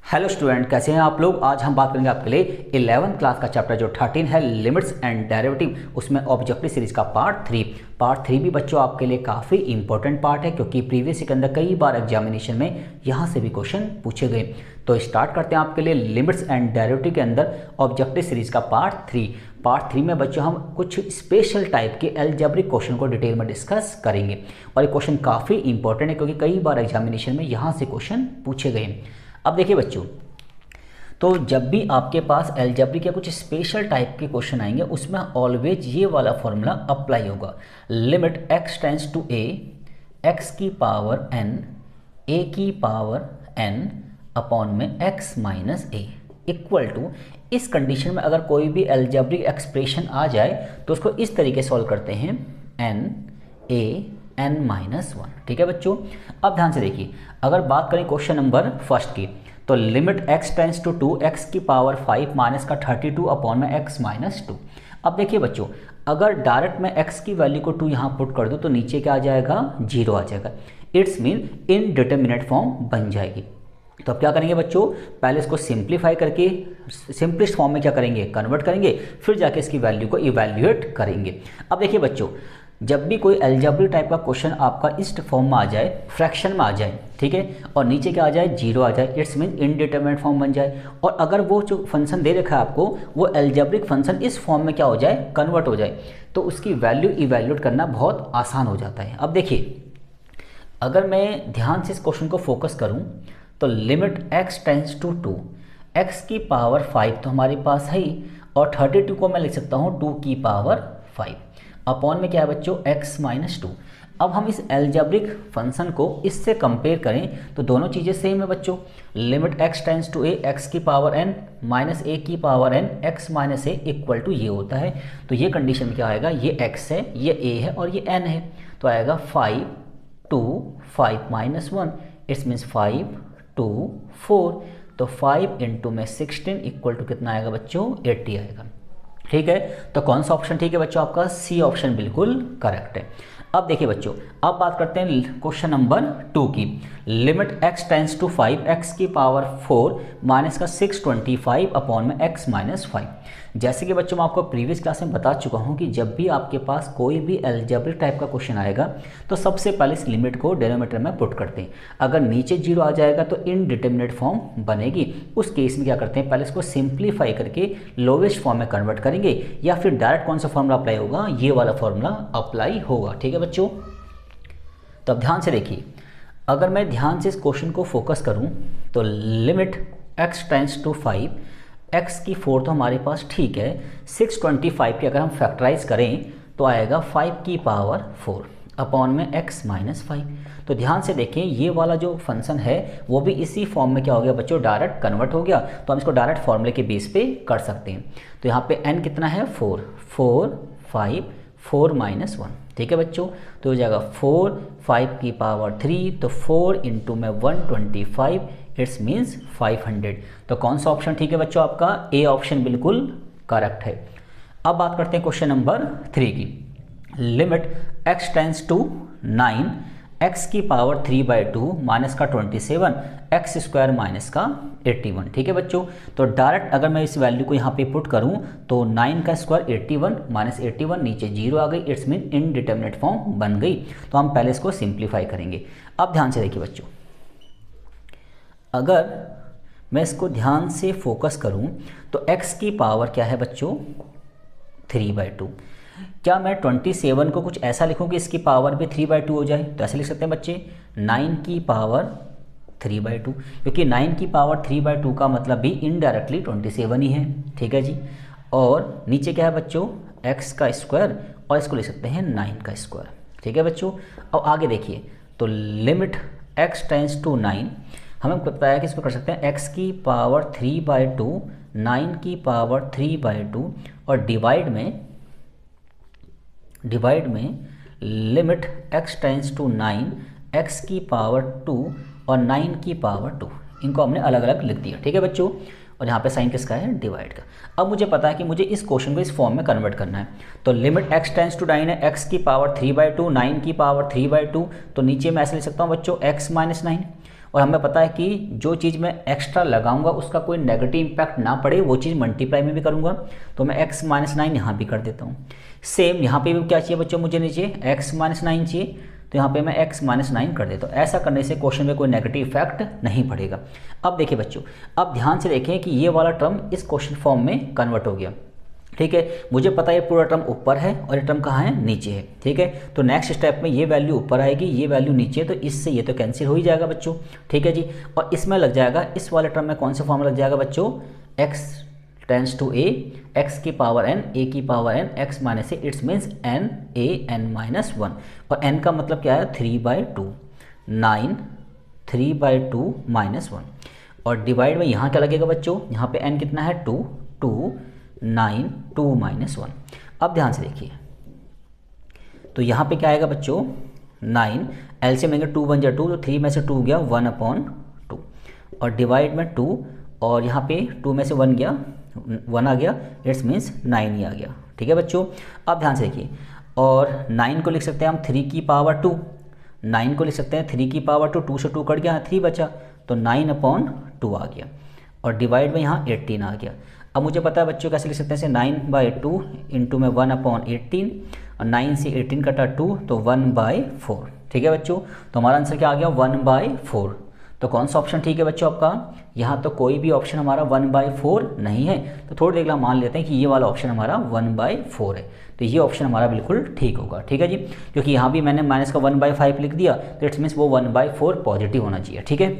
Hello student, कैसे हैं आप लोग। आज हम बात करेंगे आपके लिए 11th क्लास का चैप्टर जो 13 है लिमिट्स एंड डेरिवेटिव, उसमें ऑब्जेक्टिव सीरीज का पार्ट 3 भी बच्चों आपके लिए काफ़ी इंपॉर्टेंट पार्ट है, क्योंकि प्रीवियस के अंदर कई बार एग्जामिनेशन में यहाँ से भी क्वेश्चन पूछे गए। तो स्टार्ट करते हैं आपके लिए लिमिट्स एंड डेरिवेटिव के अंदर ऑब्जेक्टिव सीरीज का पार्ट 3 में बच्चों हम कुछ स्पेशल टाइप के अलजेब्रिक क्वेश्चन को डिटेल में डिस्कस करेंगे। और ये क्वेश्चन काफ़ी इंपॉर्टेंट है, क्योंकि कई बार एग्जामिनेशन में यहाँ से क्वेश्चन पूछे गए। अब देखिए बच्चों, तो जब भी आपके पास अलजेब्रिक के कुछ स्पेशल टाइप के क्वेश्चन आएंगे, उसमें ऑलवेज ये वाला फॉर्मूला अप्लाई होगा। Limit x tends to a, x की पावर n, a की पावर n अपॉन में x minus a equal to, इस कंडीशन में अगर कोई भी अलजेब्रिक एक्सप्रेशन आ जाए तो उसको इस तरीके सॉल्व करते हैं n a n माइनस 1। ठीक है बच्चों, अब ध्यान से देखिए, अगर बात करें क्वेश्चन नंबर फर्स्ट की, तो limit x tends to 2, x की पावर 5 माइनस का 32 अपॉन में x माइनस 2। अब देखिए बच्चों, अगर डायरेक्ट मैं x की वैल्यू को 2 यहाँ पुट कर दूँ तो नीचे क्या आ जाएगा, 0 आ जाएगा। इट्स मीन इनडिटरमिनेट फॉर्म बन जाएगी। तो अब क्या करेंगे बच्चों, पहले इसको सिंप्लीफाई करके सिंपलेस्ट फॉर्म में क्या करेंगे, कन्वर्ट करेंगे, फिर जाके इसकी वैल्यू को इवैल्यूएट करेंगे। अब देखिए बच्चों, जब भी कोई अलजेब्रिक टाइप का क्वेश्चन आपका इस फॉर्म में आ जाए, फ्रैक्शन में आ जाए, ठीक है, और नीचे क्या आ जाए, 0 आ जाए, इट्स मीन इनडिटरमिनेट फॉर्म बन जाए। और अगर वो जो फंक्शन दे रखा है आपको, वो अलजेब्रिक फंक्शन इस फॉर्म में क्या हो जाए, कन्वर्ट हो जाए, तो उसकी वैल्यू इवैल्यूएट करना बहुत आसान हो जाता है। अब देखिए, अगर मैं ध्यान से इस क्वेश्चन को फोकस करूँ, तो limit x tends to 2, x की पावर 5 तो हमारे पास है ही, और 32 को मैं लिख सकता हूँ 2 की पावर 5 अपॉन में क्या है बच्चों, x माइनस 2। अब हम इस अलजेब्रिक फंक्शन को इससे कंपेयर करें तो दोनों चीज़ें सेम है बच्चों। Limit x tends to a, x की पावर n माइनस a की power n, x minus a equal to ये होता है। तो ये कंडीशन में क्या आएगा, ये x है, ये a है और ये n है, तो आएगा 5 2 5 माइनस 1, इट्स मीन्स 5 2 4। तो 5 इंटू में 16 इक्वल टू कितना आएगा बच्चों, 80 आएगा। ठीक है, तो कौन सा ऑप्शन ठीक है बच्चों, आपका सी ऑप्शन बिल्कुल करेक्ट है। अब देखिए बच्चों, अब बात करते हैं क्वेश्चन नंबर 2 की। Limit x tends to 5, x की पावर 4 माइनस का 625 अपॉन में x माइनस 5। जैसे कि बच्चों मैं आपको प्रीवियस क्लास में बता चुका हूं कि जब भी आपके पास कोई भी अलजेब्रिक टाइप का क्वेश्चन आएगा, तो सबसे पहले इस लिमिट को डिनोमिनेटर में पुट करते हैं। अगर नीचे 0 आ जाएगा तो इनडिटरमिनेट फॉर्म बनेगी। उस केस में क्या करते हैं, पहले इसको सिंप्लीफाई करके लोवेस्ट फॉर्म में कन्वर्ट करेंगे, या फिर डायरेक्ट कौन सा फॉर्मूला अप्लाई होगा, ये वाला फॉर्मूला अप्लाई होगा। ठीक है बच्चों, तो अब ध्यान से देखिए, अगर मैं ध्यान से इस क्वेश्चन को फोकस करूं, तो limit x tends to 5, x की 4 तो हमारे पास ठीक है, 625 की अगर हम फैक्टराइज करें तो आएगा 5 की पावर 4 अपॉन में x माइनस 5। तो ध्यान से देखें, ये वाला जो फंक्शन है वो भी इसी फॉर्म में क्या हो गया बच्चों, डायरेक्ट कन्वर्ट हो गया। तो हम इसको डायरेक्ट फॉर्मूले के बेस पे कर सकते हैं। तो यहाँ पे n कितना है, 4 4 5 4 माइनस 1। ठीक है बच्चों, तो हो जाएगा 4 5 की पावर 3, तो 4 इंटू में 125, इट्स मीन्स 500। तो कौन सा ऑप्शन ठीक है बच्चों, आपका ए ऑप्शन बिल्कुल करेक्ट है। अब बात करते हैं क्वेश्चन नंबर 3 की। Limit x tends to 9, x की पावर 3/2 माइनस का 27, x स्क्वायर माइनस का 81। ठीक है बच्चों, तो डायरेक्ट अगर मैं इस वैल्यू को यहाँ पे पुट करूँ तो 9 का स्क्वायर 81 माइनस 81, नीचे 0 आ गई, इट्स मीन इनडिटरमिनेट फॉर्म बन गई। तो हम पहले इसको सिंप्लीफाई करेंगे। अब ध्यान से देखिए बच्चों, अगर मैं इसको ध्यान से फोकस करूं तो x की पावर क्या है बच्चों, 3/2। क्या मैं 27 को कुछ ऐसा लिखूं कि इसकी पावर भी 3/2 हो जाए, तो ऐसे लिख सकते हैं बच्चे, 9 की पावर 3/2, क्योंकि 9 की पावर 3/2 का मतलब भी इनडायरेक्टली 27 ही है। ठीक है जी, और नीचे क्या है बच्चों, x का स्क्वायर, और इसको लिख सकते हैं 9 का स्क्वायर। ठीक है बच्चों, अब आगे देखिए, तो लिमिट x टेंड्स टू 9, हमें पता है कि इसको कर सकते हैं x की पावर 3/2, 9 की पावर 3/2, और डिवाइड में limit x tends to 9, x की पावर 2 और 9 की पावर 2, इनको हमने अलग अलग लिख दिया। ठीक है बच्चों, और यहाँ पे साइन किसका है, डिवाइड का। अब मुझे पता है कि मुझे इस क्वेश्चन को इस फॉर्म में कन्वर्ट करना है। तो लिमिट x टेंड्स टू 9 है, x की पावर 3/2, 9 की पावर 3/2, तो नीचे मैं ऐसे लिख सकता हूँ बच्चों x माइनस 9, और हमें पता है कि जो चीज़ मैं एक्स्ट्रा लगाऊंगा उसका कोई नेगेटिव इंपैक्ट ना पड़े, वो चीज़ मल्टीप्लाई में भी करूंगा। तो मैं x माइनस 9 यहाँ भी कर देता हूँ। सेम यहाँ पे भी क्या चाहिए बच्चों, मुझे नीचे x माइनस 9 चाहिए, तो यहाँ पे मैं x माइनस 9 कर देता हूँ। ऐसा करने से क्वेश्चन में कोई नेगेटिव इफेक्ट नहीं पड़ेगा। अब देखिए बच्चों, अब ध्यान से देखें कि ये वाला टर्म इस क्वेश्चन फॉर्म में कन्वर्ट हो गया। ठीक है, मुझे पता है ये पूरा टर्म ऊपर है और ये टर्म कहाँ है, नीचे है। ठीक है, तो नेक्स्ट स्टेप में ये वैल्यू ऊपर आएगी, ये वैल्यू नीचे, तो इससे ये तो कैंसिल हो ही जाएगा बच्चों। ठीक है जी, और इसमें लग जाएगा, इस वाले टर्म में कौन सा फॉर्म लग जाएगा बच्चों, x tends to a, x की पावर n, a की power n, x minus a, it's means n a n minus 1, और n का मतलब क्या है 3/2, 9 3/2 माइनस 1, और डिवाइड में यहाँ क्या लगेगा बच्चों, यहाँ पे n कितना है 2, 2 9 2 माइनस 1। अब ध्यान से देखिए, तो यहाँ पे क्या आएगा बच्चों 9, एलसीएम लेंगे 2 1 जा 2, तो 3 में से 2 गया 1/2, और डिवाइड में 2, और यहाँ पे 2 में से 1 गया 1 आ गया, इट्स मीन्स 9 ही आ गया। ठीक है बच्चों, अब ध्यान से देखिए, और 9 को लिख सकते हैं हम 3 की पावर 2, 9 को लिख सकते हैं 3 की पावर 2, 2 से 2 कट गया, 3 बचा, तो 9/2 आ गया, और डिवाइड में यहाँ 18 आ गया। अब मुझे पता है बच्चों कैसे लिख सकते हैं, 9/2 इंटू में 1/18, और 9 से 18 कटा 2, तो 1/4। ठीक है बच्चों, तो हमारा आंसर क्या आ गया 1/4। तो कौन सा ऑप्शन ठीक है बच्चों आपका, यहाँ तो कोई भी ऑप्शन हमारा 1/4 नहीं है, तो थोड़ी देर मान लेते हैं कि ये वाला ऑप्शन हमारा 1/4 है, तो ये ऑप्शन हमारा बिल्कुल ठीक होगा। ठीक है जी, क्योंकि यहाँ भी मैंने माइनस का 1/5 लिख दिया, तो इट्स मीन्स वो 1/4 पॉजिटिव होना चाहिए। ठीक है,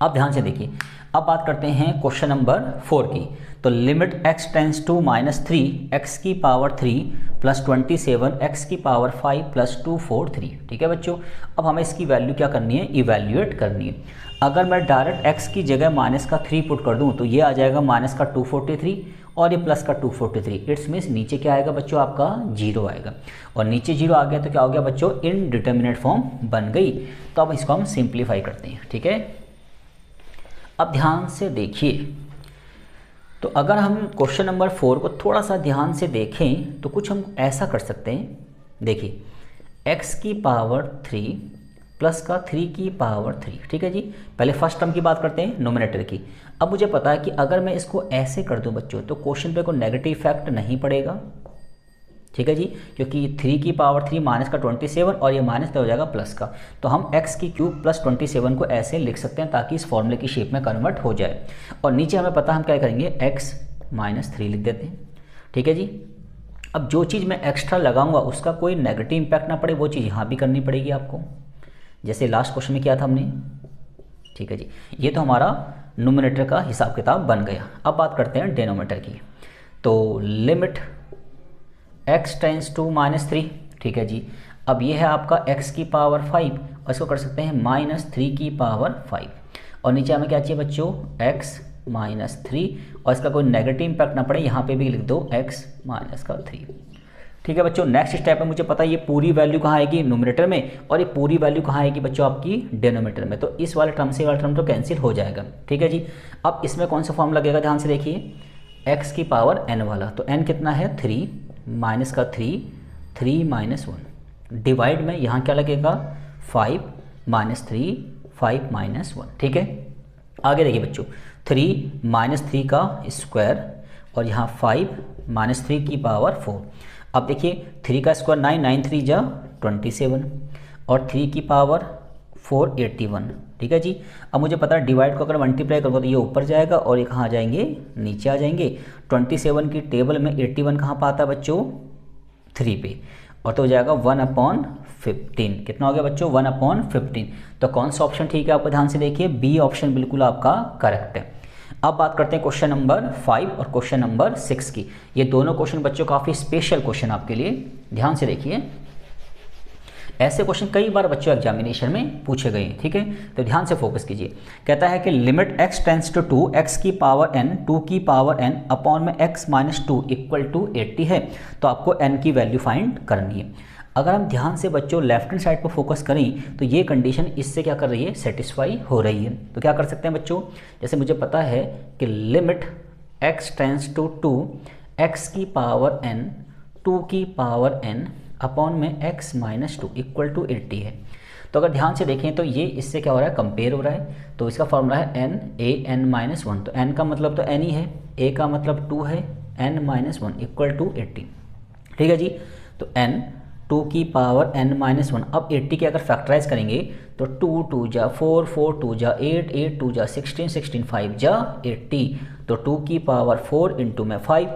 अब ध्यान से देखिए, अब बात करते हैं क्वेश्चन नंबर 4 की। तो limit x tends to -3 x की पावर 3 प्लस 27 x की पावर 5 प्लस 243। ठीक है बच्चों, अब हमें इसकी वैल्यू क्या करनी है, इवैल्यूएट करनी है। अगर मैं डायरेक्ट x की जगह माइनस का 3 पुट कर दूं, तो ये आ जाएगा माइनस का 243 और ये प्लस का 243, इट्स मीन्स नीचे क्या आएगा बच्चों आपका 0 आएगा, और नीचे 0 आ गया तो क्या हो गया बच्चों, इनडिटर्मिनेट फॉर्म बन गई। तो अब इसको हम सिंप्लीफाई करते हैं। ठीक है, अब ध्यान से देखिए, तो अगर हम क्वेश्चन नंबर 4 को थोड़ा सा ध्यान से देखें तो कुछ हम ऐसा कर सकते हैं। देखिए, x की पावर 3 प्लस का 3 की पावर 3। ठीक है जी, पहले फर्स्ट टर्म की बात करते हैं, नोमिनेटर की। अब मुझे पता है कि अगर मैं इसको ऐसे कर दूं बच्चों, तो क्वेश्चन पे कोई नेगेटिव इफेक्ट नहीं पड़ेगा। ठीक है जी, क्योंकि 3 की पावर 3 माइनस का 27 और ये माइनस हो जाएगा प्लस का, तो हम x की क्यूब प्लस 27 को ऐसे लिख सकते हैं ताकि इस फॉर्मूले की शेप में कन्वर्ट हो जाए। और नीचे हमें पता हम क्या करेंगे, x माइनस 3 लिख देते हैं। ठीक है जी, अब जो चीज़ मैं एक्स्ट्रा लगाऊंगा उसका कोई नेगेटिव इंपैक्ट ना पड़े, वो चीज़ यहाँ भी करनी पड़ेगी आपको, जैसे लास्ट क्वेश्चन में किया था हमने। ठीक है जी, ये तो हमारा नोमिनेटर का हिसाब किताब बन गया। अब बात करते हैं डिनोमिनेटर की। तो लिमिट x टेंस टू -3। ठीक है जी, अब ये है आपका x की पावर 5, और इसको कर सकते हैं -3 की पावर 5, और नीचे हमें क्या चाहिए बच्चों, x -3, और इसका कोई नेगेटिव इंपैक्ट ना पड़े, यहाँ पे भी लिख दो x माइनस का 3। ठीक है बच्चों, नेक्स्ट स्टेप में मुझे पता है ये पूरी वैल्यू कहाँ आएगी, नोमिनेटर में, और ये पूरी वैल्यू कहाँ आएगी बच्चों आपकी डिनोमिनेटर में। तो इस वाले टर्म से वाला टर्म तो कैंसिल हो जाएगा। ठीक है जी, अब इसमें कौन सा फॉर्म लगेगा, ध्यान से देखिए, x की पावर n वाला, तो n कितना है 3 माइनस का 3 3 माइनस 1, डिवाइड में यहाँ क्या लगेगा 5 माइनस 3 5 माइनस 1। ठीक है, आगे देखिए बच्चों, 3 माइनस 3 का स्क्वायर, और यहाँ 5 माइनस 3 की पावर 4। अब देखिए 3 का स्क्वायर 9, 9 3 जा 27, और 3 की पावर 4 81। ठीक है जी, अब मुझे पता है डिवाइड को अगर मल्टीप्लाई करूँगा तो ये ऊपर जाएगा और ये कहाँ आ जाएंगे, नीचे आ जाएंगे। 27 की टेबल में 81 कहाँ पाता है बच्चों, 3 पे, और तो हो जाएगा 1/15। कितना हो गया बच्चों, 1/15। तो कौन सा ऑप्शन ठीक है आपको, ध्यान से देखिए, बी ऑप्शन बिल्कुल आपका करेक्ट है। अब बात करते हैं क्वेश्चन नंबर 5 और क्वेश्चन नंबर 6 की। ये दोनों क्वेश्चन बच्चों काफ़ी स्पेशल क्वेश्चन आपके लिए, ध्यान से देखिए। ऐसे क्वेश्चन कई बार बच्चों एग्जामिनेशन में पूछे गए हैं। ठीक है, तो ध्यान से फोकस कीजिए। कहता है कि limit x tends to 2 x की पावर n 2 की पावर n अपॉन में x माइनस 2 इक्वल टू 80 है, तो आपको n की वैल्यू फाइंड करनी है। अगर हम ध्यान से बच्चों लेफ्ट हैंड साइड पर फोकस करें तो ये कंडीशन इससे क्या कर रही है, सेटिस्फाई हो रही है। तो क्या कर सकते हैं बच्चों, जैसे मुझे पता है कि limit x tends to 2 x की पावर n 2 की पावर n अपॉन में x माइनस 2 इक्वल टू 80 है, तो अगर ध्यान से देखें तो ये इससे क्या हो रहा है, कंपेयर हो रहा है। तो इसका फॉर्मूला है n a n माइनस 1, तो n का मतलब तो n ही है, a का मतलब 2 है, n माइनस 1 इक्वल टू 80। ठीक है जी, तो n 2 की पावर n माइनस 1। अब 80 के अगर फैक्टराइज करेंगे तो 2 2 जा 4, 4 2 जा 8, 8 2 जा 16, 16 5 जा 80, तो 2 की पावर 4 इंटू में 5।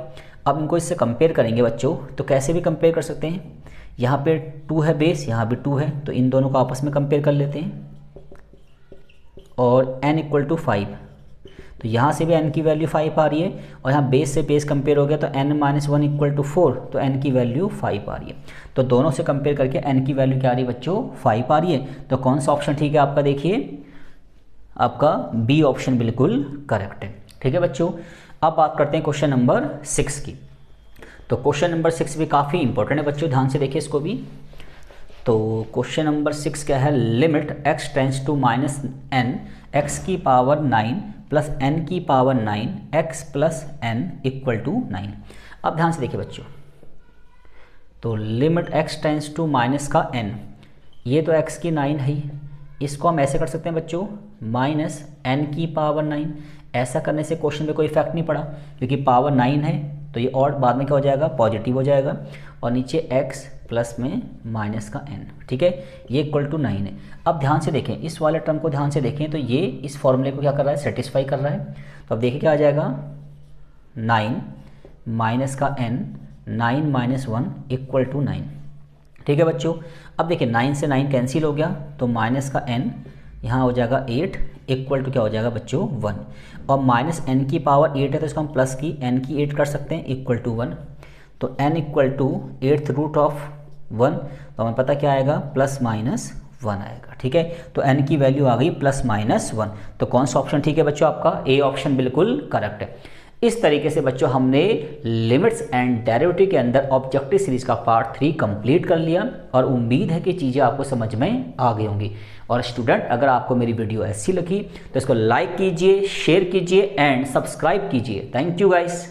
अब इनको इससे कंपेयर करेंगे बच्चों, तो कैसे भी कंपेयर कर सकते हैं। यहाँ पे 2 है बेस, यहाँ भी 2 है, तो इन दोनों को आपस में कंपेयर कर लेते हैं। और n इक्वल टू 5, तो यहाँ से भी n की वैल्यू 5 आ रही है, और यहाँ बेस से बेस कंपेयर हो गया तो n माइनस 1 इक्वल टू 4, तो n की वैल्यू 5 आ रही है। तो दोनों से कंपेयर करके n की वैल्यू क्या आ रही है बच्चों, 5 आ रही है। तो कौन सा ऑप्शन ठीक है आपका, देखिए आपका बी ऑप्शन बिल्कुल करेक्ट है। ठीक है बच्चों, अब बात करते हैं क्वेश्चन नंबर 6 की। तो क्वेश्चन नंबर 6 भी काफ़ी इंपॉर्टेंट है बच्चों, ध्यान से देखिए इसको भी। तो क्वेश्चन नंबर 6 क्या है, limit x tends to minus n x की पावर 9 प्लस n की power 9 x plus n equal to 9। अब ध्यान से देखिए बच्चों, तो limit x tends to minus का n, ये तो x की 9 है, इसको हम ऐसे कर सकते हैं बच्चों माइनस n की पावर 9। ऐसा करने से क्वेश्चन में कोई इफेक्ट नहीं पड़ा, क्योंकि पावर 9 है तो ये और बाद में क्या हो जाएगा, पॉजिटिव हो जाएगा, और नीचे x प्लस में माइनस का n। ठीक है, ये इक्वल टू 9 है। अब ध्यान से देखें, इस वाले टर्म को ध्यान से देखें, तो ये इस फॉर्मूले को क्या कर रहा है, सेटिस्फाई कर रहा है। तो अब देखिए क्या आ जाएगा, 9 माइनस का n, 9 माइनस 1 इक्वल टू 9। ठीक है बच्चों, अब देखिए 9 से 9 कैंसिल हो गया, तो माइनस का n यहाँ हो जाएगा 8 इक्वल टू क्या हो जाएगा बच्चों 1, और माइनस n की पावर 8 है तो इसको हम प्लस की n की 8 कर सकते हैं इक्वल टू 1। तो n equal to 8th root of 1, तो हमें पता क्या आएगा, प्लस माइनस 1 आएगा। ठीक है, तो n की वैल्यू आ गई प्लस माइनस 1। तो कौन सा ऑप्शन ठीक है बच्चों, आपका ए ऑप्शन बिल्कुल करेक्ट है। इस तरीके से बच्चों हमने लिमिट्स एंड डेरिवेटिव के अंदर ऑब्जेक्टिव सीरीज का पार्ट 3 कंप्लीट कर लिया, और उम्मीद है कि चीज़ें आपको समझ में आ गई होंगी। और स्टूडेंट, अगर आपको मेरी वीडियो ऐसी लगी तो इसको लाइक कीजिए, शेयर कीजिए एंड सब्सक्राइब कीजिए। Thank you guys.